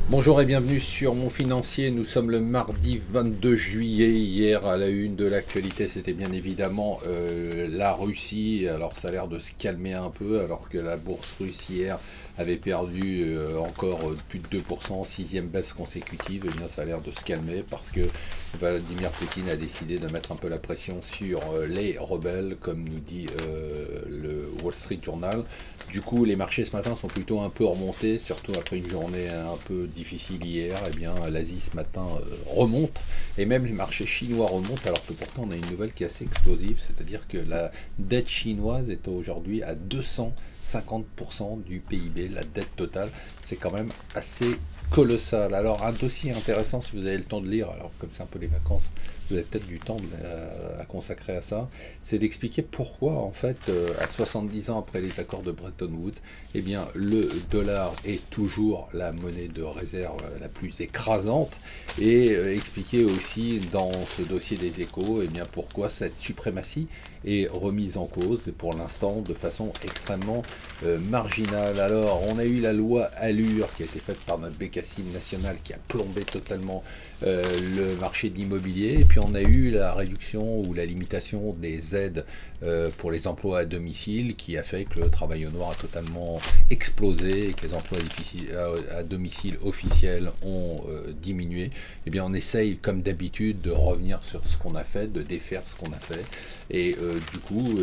Bonjour et bienvenue sur Mon Financier. Nous sommes le mardi 22 juillet. Hier, à la une de l'actualité, c'était bien évidemment la Russie. Alors, ça a l'air de se calmer un peu, alors que la bourse russe hier avait perdu encore plus de 2%, sixième baisse consécutive. Eh bien, ça a l'air de se calmer parce que Vladimir Poutine a décidé de mettre un peu la pression sur les rebelles, comme nous dit le Wall Street Journal. Du coup, les marchés ce matin sont plutôt un peu remontés, surtout après une journée un peu difficile hier. Eh bien, l'Asie ce matin remonte, et même les marchés chinois remontent, alors que pourtant on a une nouvelle qui est assez explosive, c'est-à-dire que la dette chinoise est aujourd'hui à 250% du PIB, la dette totale. C'est quand même assez colossal. Alors, un dossier intéressant, si vous avez le temps de lire, alors comme c'est un peu les vacances, vous avez peut-être du temps à consacrer à ça, c'est d'expliquer pourquoi, en fait, à 70 ans après les accords de Bretton Woods, eh bien, le dollar est toujours la monnaie de réserve la plus écrasante, et expliquer aussi dans ce dossier des Échos, eh bien, pourquoi cette suprématie est remise en cause, et pour l'instant de façon extrêmement marginale. Alors, on a eu la loi Allure qui a été faite par notre bécassine nationale qui a plombé totalement le marché de l'immobilier, et puis on a eu la réduction ou la limitation des aides pour les emplois à domicile qui a fait que le travail au noir a totalement explosé et que les emplois à domicile officiels ont diminué. Eh bien, on essaye comme d'habitude de revenir sur ce qu'on a fait, de défaire ce qu'on a fait, et du coup,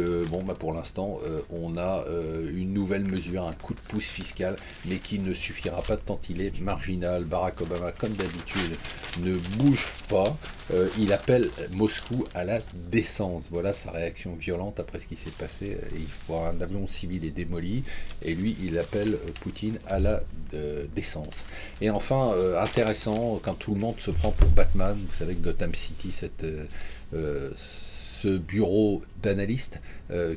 pour l'instant, on a une nouvelle mesure, un coup de pouce fiscal, mais qui ne suffira pas tant il est marginal. Barack Obama, comme d'habitude, ne bouge pas. Il appelle Moscou à la décence. Voilà sa réaction violente après ce qui s'est passé. Un avion civil est démoli, et lui, il appelle Poutine à la décence. Et enfin, intéressant, quand tout le monde se prend pour Batman, vous savez que Gotham City, ce bureau d'analystes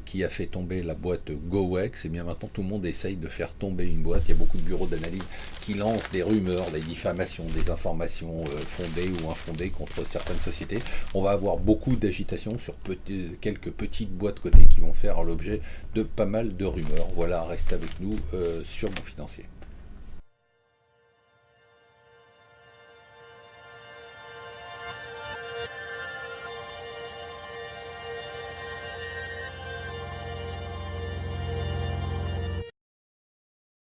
qui a fait tomber la boîte GoWex, et bien maintenant tout le monde essaye de faire tomber une boîte. Il y a beaucoup de bureaux d'analyse qui lancent des rumeurs, des diffamations, des informations fondées ou infondées contre certaines sociétés. On va avoir beaucoup d'agitation sur quelques petites boîtes cotées qui vont faire l'objet de pas mal de rumeurs. Voilà, restez avec nous sur Mon Financier.